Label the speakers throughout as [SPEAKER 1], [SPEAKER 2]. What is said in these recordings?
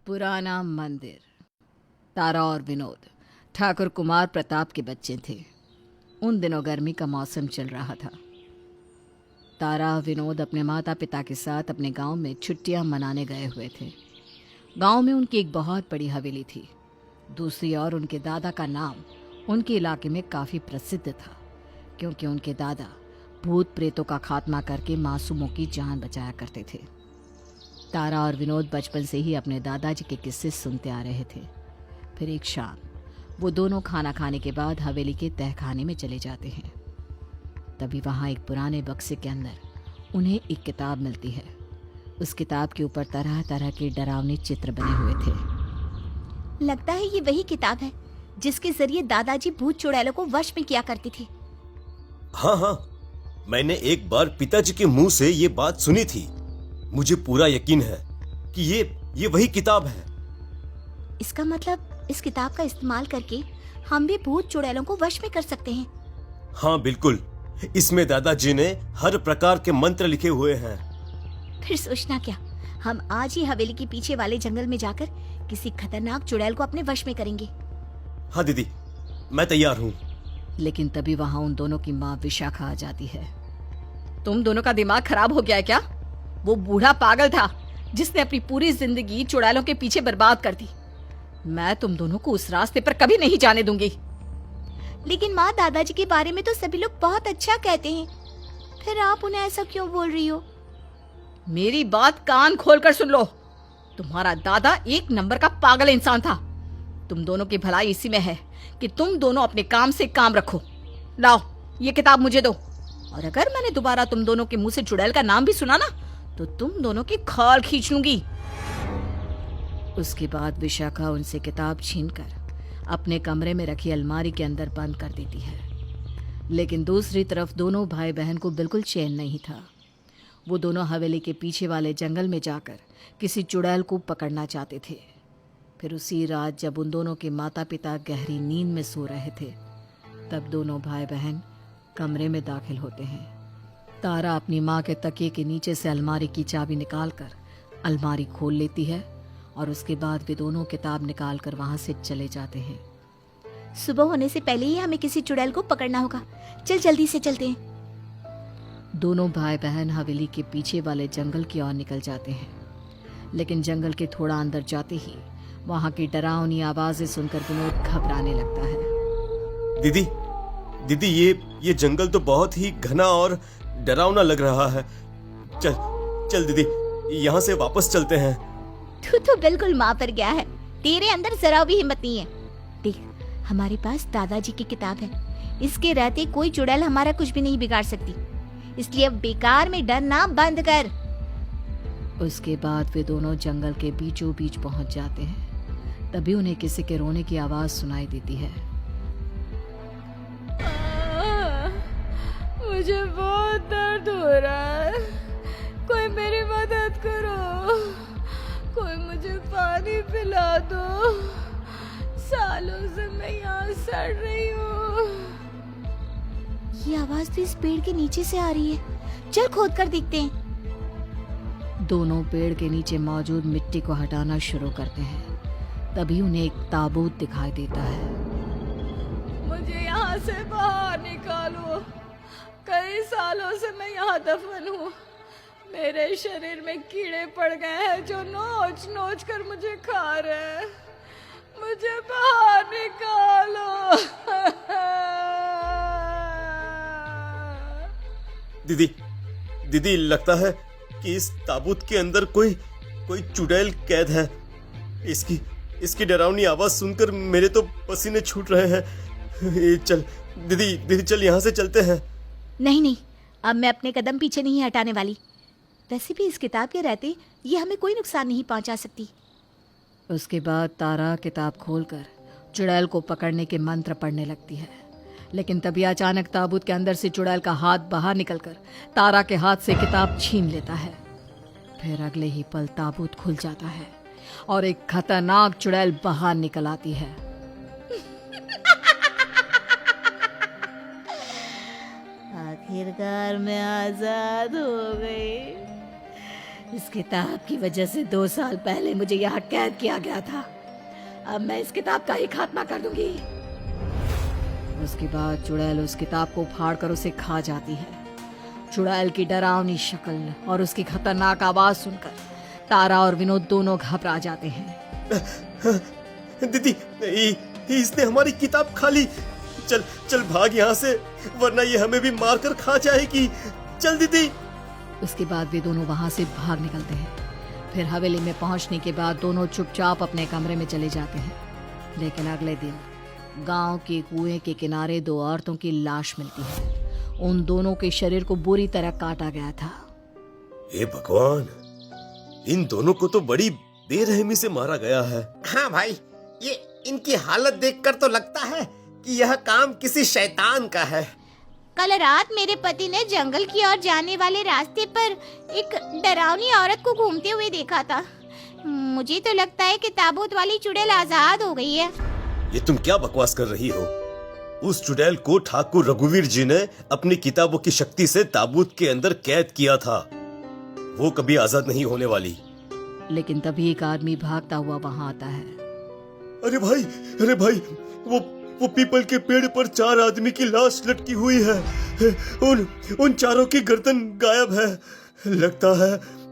[SPEAKER 1] पुराना मंदिर। तारा और विनोद ठाकुर कुमार प्रताप के बच्चे थे। उन दिनों गर्मी का मौसम चल रहा था। तारा विनोद अपने माता पिता के साथ अपने गांव में छुट्टियां मनाने गए हुए थे। गांव में उनकी एक बहुत बड़ी हवेली थी। दूसरी ओर उनके दादा का नाम उनके इलाके में काफ़ी प्रसिद्ध था, क्योंकि उनके दादा भूत प्रेतों का खात्मा करके मासूमों की जान बचाया करते थे। तारा और विनोद बचपन से ही अपने दादाजी के किस्से सुनते आ रहे थे। फिर एक शाम वो दोनों खाना खाने के बाद हवेली के तहखाने में चले जाते हैं। तभी वहाँ एक पुराने बक्से के अंदर उन्हें एक किताब मिलती है। उस किताब के ऊपर तरह तरह के डरावने चित्र बने हुए थे।
[SPEAKER 2] लगता है ये वही किताब है जिसके जरिए दादाजी भूत चुड़ैलों को वश में किया करते थे।
[SPEAKER 3] हाँ, मैंने एक बार पिताजी के मुंह से ये बात सुनी थी। मुझे पूरा यकीन है कि ये वही किताब है।
[SPEAKER 2] इसका मतलब इस किताब का इस्तेमाल करके हम भी भूत चुड़ैलों को वश में कर सकते हैं।
[SPEAKER 3] हाँ बिल्कुल, इसमें दादाजी ने हर प्रकार के मंत्र लिखे हुए हैं।
[SPEAKER 2] फिर सोचना क्या, हम आज ही हवेली के पीछे वाले जंगल में जाकर किसी खतरनाक चुड़ैल को अपने वश में करेंगे।
[SPEAKER 3] हाँ दीदी, मैं तैयार हूँ।
[SPEAKER 1] लेकिन तभी वहाँ उन दोनों की माँ विशाखा आ जाती है। तुम दोनों का दिमाग खराब हो गया है क्या? वो बूढ़ा पागल था जिसने अपनी पूरी जिंदगी चुड़ैलों के पीछे बर्बाद कर दी। मैं तुम दोनों को उस रास्ते पर कभी नहीं जाने दूंगी।
[SPEAKER 2] लेकिन माँ, दादाजी के बारे में तो सभी लोग बहुत अच्छा कहते हैं, फिर आप उन्हें ऐसा क्यों बोल रही हो?
[SPEAKER 1] मेरी बात कान खोलकर सुन लो। तुम्हारा दादा एक नंबर का पागल इंसान था। तुम दोनों की भलाई इसी में है कि तुम दोनों अपने काम से काम रखो। लाओ ये किताब मुझे दो, और अगर मैंने दोबारा तुम दोनों के मुंह से चुड़ैल का नाम भी सुना ना, तो तुम दोनों की खाल खींच लूंगी। उसके बाद विशाखा उनसे किताब छीनकर अपने कमरे में रखी अलमारी के अंदर बंद कर देती है। लेकिन दूसरी तरफ दोनों भाई बहन को बिल्कुल चैन नहीं था। वो दोनों हवेली के पीछे वाले जंगल में जाकर किसी चुड़ैल को पकड़ना चाहते थे। फिर उसी रात जब उन दोनों के माता पिता गहरी नींद में सो रहे थे, तब दोनों भाई बहन कमरे में दाखिल होते हैं। तारा अपनी माँ के तकिए के नीचे से अलमारी की चाबी निकालकर अलमारी खोल लेती है, और उसके बाद वे दोनों किताब निकालकर वहां से चले जाते हैं।
[SPEAKER 2] सुबह होने से पहले ही हमें किसी चुड़ैल को पकड़ना होगा। चल जल्दी से चलते हैं।
[SPEAKER 1] दोनों भाई बहन हवेली के पीछे वाले जंगल की ओर निकल जाते हैं। लेकिन जंगल के थोड़ा अंदर जाते ही वहां की डरावनी आवाजें सुनकर विनोद घबराने लगता है।
[SPEAKER 3] दीदी, ये जंगल तो बहुत ही घना और डरावना लग रहा है। चल दीदी, यहाँ से वापस चलते हैं।
[SPEAKER 2] तू तो बिल्कुल माँ पर गया है। तेरे अंदर जरा भी हिम्मत नहीं है। देख, हमारे पास दादाजी की किताब है। इसके रहते कोई चुड़ैल हमारा कुछ भी नहीं बिगाड़ सकती। इसलिए अब बेकार में डरना बंद कर।
[SPEAKER 1] उसके बाद वे दोनों जंगल के बीचों बीच पहुंच जाते हैं। तभी उन्हें किसी के रोने की आवाज सुनाई देती है।
[SPEAKER 4] मुझे बहुत दर्द हो रहा है, कोई मेरी मदद करो, कोई मुझे पानी पिला दो। सालों से मैं यहाँ सड़ रही हूँ।
[SPEAKER 2] ये आवाज तो इस पेड़ के नीचे से आ रही है। चल खोद कर देखते हैं।
[SPEAKER 1] दोनों पेड़ के नीचे मौजूद मिट्टी को हटाना शुरू करते हैं। तभी उन्हें एक ताबूत दिखाई देता है।
[SPEAKER 4] मुझे यहाँ से बाहर निकालो। कई सालों से मैं यहाँ दफन हूँ। मेरे शरीर में कीड़े पड़ गए हैं जो नोच नोच कर मुझे खा रहे हैं। मुझे बाहर निकालो।
[SPEAKER 3] दीदी, लगता है कि इस ताबूत के अंदर कोई चुड़ैल कैद है। इसकी डरावनी आवाज सुनकर मेरे तो पसीने छूट रहे हैं। चल दीदी, चल यहाँ से चलते हैं।
[SPEAKER 2] नहीं, अब मैं अपने कदम पीछे नहीं हटाने वाली। वैसे भी इस किताब के रहते ये हमें कोई नुकसान नहीं पहुंचा सकती।
[SPEAKER 1] उसके बाद तारा किताब खोलकर चुड़ैल को पकड़ने के मंत्र पढ़ने लगती है। लेकिन तभी अचानक ताबूत के अंदर से चुड़ैल का हाथ बाहर निकलकर तारा के हाथ से किताब छीन लेता है। फिर अगले ही पल ताबूत खुल जाता है और एक खतरनाक चुड़ैल बाहर निकल आती है।
[SPEAKER 2] आखिरकार मैं आजाद हो गई।
[SPEAKER 4] इस किताब की वजह से 2 साल पहले मुझे यहाँ कैद किया गया था। अब मैं इस किताब का ही खात्मा कर दूंगी।
[SPEAKER 1] उसके बाद चुड़ैल उस किताब को फाड़ कर उसे खा जाती है। चुड़ैल की डरावनी शक्ल और उसकी खतरनाक आवाज सुनकर तारा और विनोद दोनों घबरा जाते हैं।
[SPEAKER 3] दीदी, इसने हमारी किताब खा ली। चल चल भाग यहाँ से, वरना ये हमें भी मारकर खा जाएगी। चल दीदी।
[SPEAKER 1] उसके बाद वे दोनों वहां से भाग निकलते हैं। फिर हवेली में पहुंचने के बाद दोनों चुपचाप अपने कमरे में चले जाते हैं। लेकिन अगले दिन गांव के कुएं के किनारे 2 औरतों की लाश मिलती है। उन दोनों के शरीर को बुरी तरह काटा गया था।
[SPEAKER 3] हे भगवान, इन दोनों को तो बड़ी बेरहमी से मारा गया है।
[SPEAKER 5] हाँ भाई, ये इनकी हालत देखकर तो लगता है कि यह काम किसी शैतान का है।
[SPEAKER 2] कल रात मेरे पति ने जंगल की ओर जाने वाले रास्ते पर एक डरावनी औरत को घूमते हुए देखा था। मुझे तो लगता है कि ताबूत वाली चुड़ैल आजाद हो गई है।
[SPEAKER 3] ये तुम क्या बकवास कर रही हो? उस चुड़ैल को ठाकुर रघुवीर जी ने अपनी किताबों की शक्ति से ताबूत के अंदर कैद किया था। वो कभी आजाद नहीं होने वाली।
[SPEAKER 1] लेकिन तभी एक आदमी भागता हुआ वहां आता है।
[SPEAKER 3] अरे भाई, वो पीपल के पेड़ पर 4 आदमी की लाश लटकी हुई है। उन चारों की गर्दन गायब है। लगता है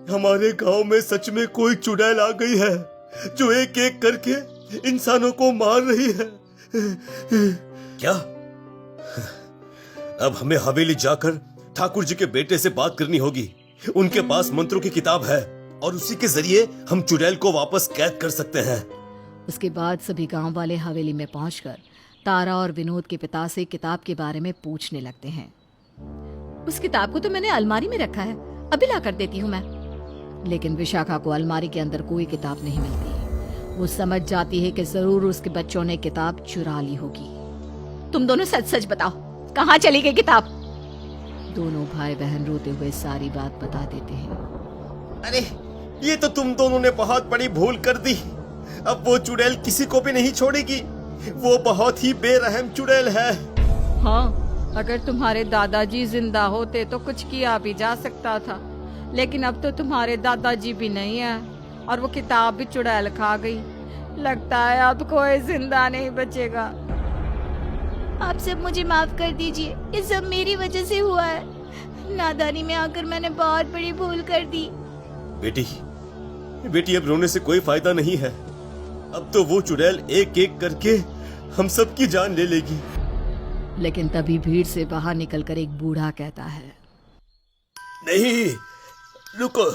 [SPEAKER 3] हमारे गांव में सच में कोई चुड़ैल आ गई है, जो एक एक करके इंसानों को मार रही है। क्या? अब हमें हवेली जाकर ठाकुर जी के बेटे से बात करनी होगी। उनके पास मंत्रों की किताब है और उसी के जरिए हम चुड़ैल को वापस कैद कर सकते हैं।
[SPEAKER 1] उसके बाद सभी गांव वाले हवेली में पहुंचकर तारा और विनोद के पिता से किताब के बारे में पूछने लगते हैं।
[SPEAKER 4] उस किताब को तो मैंने अलमारी में रखा है, अभी ला कर देती हूँ मैं।
[SPEAKER 1] लेकिन विशाखा को अलमारी के अंदर कोई किताब नहीं मिलती। वो समझ जाती है कि जरूर उसके बच्चों ने किताब चुरा ली होगी।
[SPEAKER 4] तुम दोनों सच सच बताओ, कहाँ चली गई किताब?
[SPEAKER 1] दोनों भाई बहन रोते हुए सारी बात बता देते हैं।
[SPEAKER 3] अरे, ये तो तुम दोनों ने बहुत बड़ी भूल कर दी। अब वो चुड़ैल किसी को भी नहीं छोड़ेगी। वो बहुत ही बेरहम चुड़ैल है।
[SPEAKER 4] हाँ, अगर तुम्हारे दादाजी जिंदा होते तो कुछ किया भी जा सकता था, लेकिन अब तो तुम्हारे दादाजी भी नहीं है और वो किताब भी चुड़ैल खा गई। लगता है अब कोई जिंदा नहीं बचेगा।
[SPEAKER 2] आप सब मुझे माफ कर दीजिए, ये सब मेरी वजह से हुआ है। नादानी में आकर मैंने बहुत बड़ी भूल कर दी।
[SPEAKER 3] बेटी, अब रोने से कोई फायदा नहीं है। अब तो वो चुड़ैल एक एक करके हम सब की जान ले लेगी।
[SPEAKER 1] लेकिन तभी भीड़ से बाहर निकलकर एक बूढ़ा कहता है,
[SPEAKER 3] नहीं, रुको।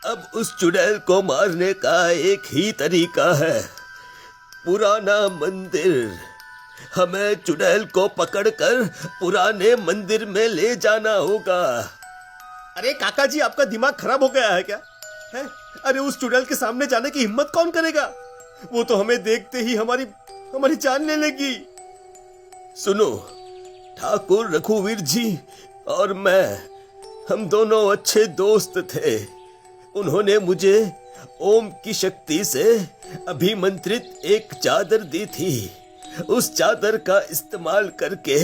[SPEAKER 3] अब उस चुड़ैल को मारने का एक ही तरीका है, पुराना मंदिर। हमें चुड़ैल को पकड़कर पुराने मंदिर में ले जाना होगा। अरे काका जी, आपका दिमाग खराब हो गया है क्या? है? अरे उस चुड़ैल के सामने जाने की हिम्मत कौन करेगा? वो तो हमें देखते ही हमारी जान ले लेगी। सुनो, ठाकुर रघुवीर जी और मैं, हम दोनों अच्छे दोस्त थे। उन्होंने मुझे ओम की शक्ति से अभिमंत्रित एक चादर दी थी। उस चादर का इस्तेमाल करके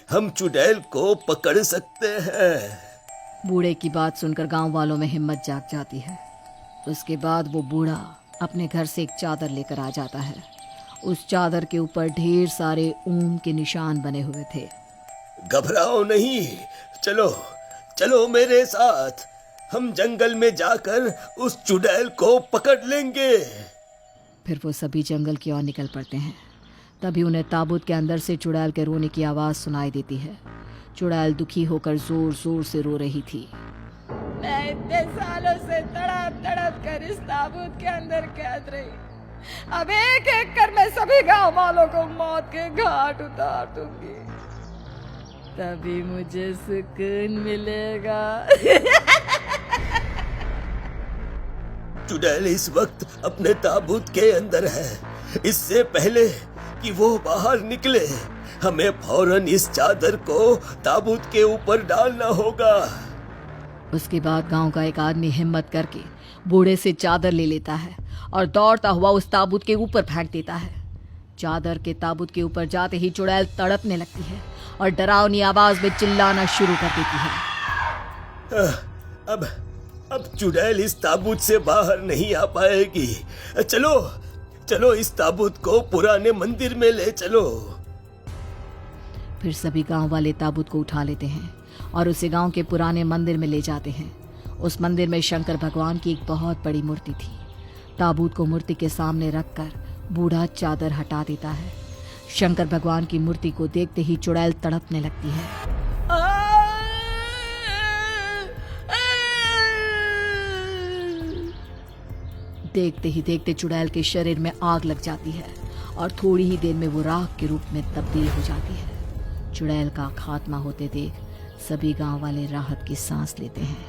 [SPEAKER 3] हम चुड़ैल को पकड़ सकते हैं।
[SPEAKER 1] बूढ़े की बात सुनकर गांव वालों में हिम्मत जाग जाती है। उसके बाद वो बूढ़ा अपने घर से एक चादर लेकर आ जाता है। उस चादर के ऊपर ढेर सारे ओम के निशान बने हुए थे।
[SPEAKER 3] घबराओ नहीं, चलो मेरे साथ। हम जंगल में जाकर उस चुड़ैल को पकड़ लेंगे।
[SPEAKER 1] फिर वो सभी जंगल की ओर निकल पड़ते हैं। तभी उन्हें ताबूत के अंदर से चुड़ैल के रोने की आवाज सुनाई देती है। चुड़ैल दुखी होकर जोर जोर से रो रही थी।
[SPEAKER 4] मैं इतने सालों से तड़प तड़प कर इस ताबूत के अंदर कैद रही। अब एक एक कर मैं सभी गांव वालों को मौत के घाट उतार दूंगी, तभी मुझे सुकून मिलेगा।
[SPEAKER 3] चुड़ैल इस वक्त अपने ताबूत के अंदर है। इससे पहले कि वो बाहर निकले, हमें फौरन इस चादर को ताबूत के ऊपर डालना होगा।
[SPEAKER 1] उसके बाद गांव का एक आदमी हिम्मत करके बूढ़े से चादर ले लेता है और दौड़ता हुआ उस ताबूत के ऊपर फेंक देता है। चादर के ताबूत के ऊपर जाते ही चुड़ैल तड़पने लगती है और डरावनी आवाज में चिल्लाना शुरू कर देती है।
[SPEAKER 3] अब चुड़ैल इस ताबूत से बाहर नहीं आ पाएगी। चलो चलो, इस ताबूत को पुराने मंदिर में ले चलो।
[SPEAKER 1] फिर सभी गांव वाले ताबूत को उठा लेते हैं और उसे गांव के पुराने मंदिर में ले जाते हैं। उस मंदिर में शंकर भगवान की एक बहुत बड़ी मूर्ति थी। ताबूत को मूर्ति के सामने रखकर बूढ़ा चादर हटा देता है। शंकर भगवान की मूर्ति को देखते ही चुड़ैल तड़पने लगती है। देखते ही देखते चुड़ैल के शरीर में आग लग जाती है और थोड़ी ही देर में वो राख के रूप में तब्दील हो जाती है। चुड़ैल का खात्मा होते देख सभी गांव वाले राहत की सांस लेते हैं।